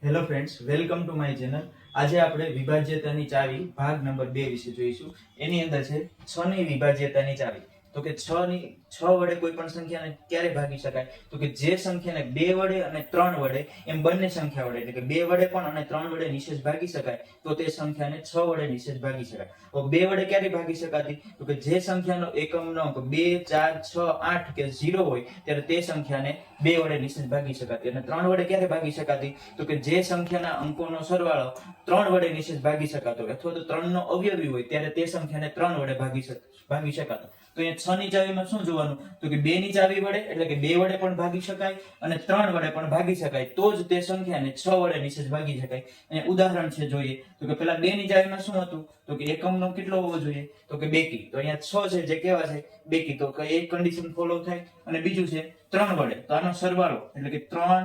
Hello friends, welcome to my channel. આજે આપણે વિભાજ્યતાની ચાવી ભાગ નંબર 2 વિશે જોઈશું. એની અંદર છે 6 ની વિભાજ્યતાની ચાવી. તો કે 6 વડે કોઈ પણ સંખ્યાને ક્યારે ભાગી શકાય? તો કે જે સંખ્યાને 2 વડે અને 3 વડે એમ બંને સંખ્યા વડે, એટલે કે 2 વડે પણ અને 3 વડે નિશેષ ભાગી શકાય તો તે સંખ્યાને 6 વડે નિશેષ ભાગી શકાય. તો 2 વડે ક્યારે ભાગી શકાતી? તો કે જે સંખ્યાનો એકમનો અંક 2, 4, 6, 8 કે 0 હોય ત્યારે તે સંખ્યાને 2 વડે નિશેષ ભાગી શકાતી. અને 3 વડે ક્યારે ભાગી શકાતી? તો કે જે સંખ્યાના અંકોનો સરવાળો 3 વડે નિશેષ ભાગી શકાતો હોય અથવા તો 3 નો અવયવી હોય ત્યારે તે સંખ્યાને 3 વડે ભાગી શકાતો. તો અહીંયા 6 ની ચાવીમાં શું જોવાનું? તો કે 2 ની ચાવી વડે, એટલે કે 2 વડે પણ ભાગી શકાય અને 3 વડે પણ ભાગી શકાય તો જ તે સંખ્યાને 6 વડે નિશેષ ભાગી શકાય. અહીંયા ઉદાહરણ છે જોઈએ તો કે પેલા 2 ની ચાવીમાં શું હતું? તો કે એકમનો કેટલો હોવો જોઈએ? તો કે બેકી. તો અહીંયા 6 છે જે કેવા છે? બેકી. તો કે એક કન્ડિશન ફોલો થાય. અને બીજું છે 3 વડે, તો આનો સરવાળો એટલે કે 3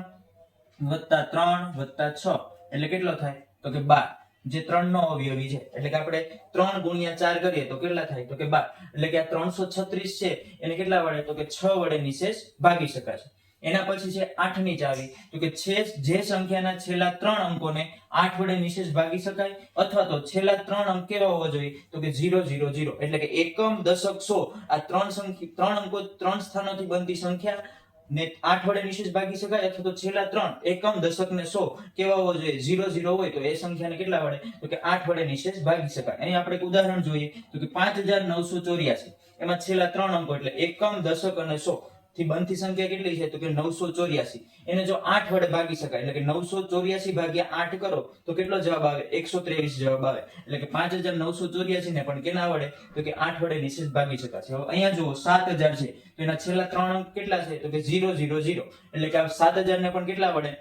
વત્તા 3 વત્તા 6 એટલે કેટલો થાય? તો કે 12. જે 3 નો અવયવી છે, એટલે કે આપણે 3 ગુણ્યા 4 કરીએ તો કેટલા થાય? તો કે 12. એટલે કે આ 336 છે એને કેટલા વડે? તો કે 6 વડે નિશેષ ભાગી શકાશે. એના પછી છે 8 ની ચાવી. તો કે જે સંખ્યાના છેલ્લા 3 અંકોને 8 વડે નિશેષ ભાગી શકાય અથવા તો છેલ્લા 3 અંક કેવા હોવા જોઈએ? તો કે 0 0 0. એટલે કે એકમ, દશક, સો આ 3 અંકો 3 સ્થાનોથી બનતી સંખ્યા ને 8 વડે નિશેષ ભાગી શકાય અથવા તો છેલ્લા 3 એકમ, દશક ને 100 કેવા હોવા જોઈએ? 0 0 હોય તો એ સંખ્યાને કેટલા વડે? તો કે 8 વડે નિશેષ ભાગી શકાય. અહીં આપણે એક ઉદાહરણ જોઈએ તો કે 5984. એમાં છેલ્લા 3 અંકો એટલે એકમ, દશક અને 100 થી બનતી સંખ્યા કેટલી છે? તો કે 984. એને જો 8 વડે ભાગી શકાય એટલે કે 984 ભાગ્યા 8 કરો તો કેટલો જવાબ આવે? 123 જવાબ આવે. એટલે કે 5984 ને પણ કેના વડે? તો કે 8 વડે નિશેષ ભાગી શકાશે. હવે અહીંયા જુઓ 7000 છે તો એના છેલ્લા 3 અંક કેટલા છે? તો કે 0 0 0. એટલે કે આ 7000 ને પણ કેટલા વડે?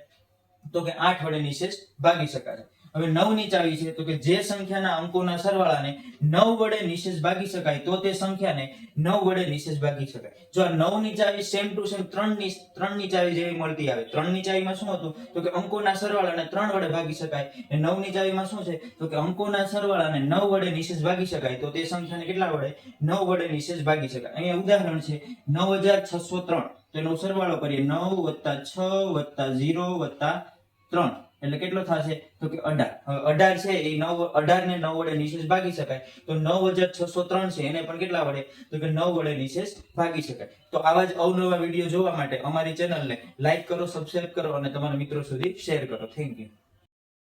તો કે 8 વડે નિશેષ ભાગી શકાશે. હવે 9 ની ચાવી છે તો કે જે સંખ્યાના અંકોના સરવાળાને 9 વડે નિશેષ ભાગી શકાય તો તે સંખ્યાને 9 વડે નિશેષ ભાગી શકાય. જો આ 9 ની ચાવી સેમ ટુ સેમ 3 ની ચાવી જેવી મળતી આવે. 3 ની ચાવીમાં શું હતું? તો કે અંકોના સરવાળાને 3 વડે ભાગી શકાય. અને 9 ની ચાવીમાં શું છે? તો કે અંકોના સરવાળાને 9 વડે નિશેષ ભાગી શકાય તો તે સંખ્યાને કેટલા વડે? 9 વડે નિશેષ ભાગી શકાય. અહીંયા ઉદાહરણ છે 9603. તો એનો સરવાળો કરીએ 9 + 6 + 0 + 3 એટલે કેટલો થશે? તો કે 18. હવે 18 છે એ 18 ને 9 વડે નિશેષ ભાગી શકાય તો 9603 છે એને પણ કેટલા વડે? તો કે 9 વડે નિશેષ ભાગી શકાય. તો આવા જ અવનવા વિડીયો જોવા માટે અમારી ચેનલને લાઈક કરો, સબસ્ક્રાઇબ કરો અને તમારા મિત્રો સુધી શેર કરો. Thank you.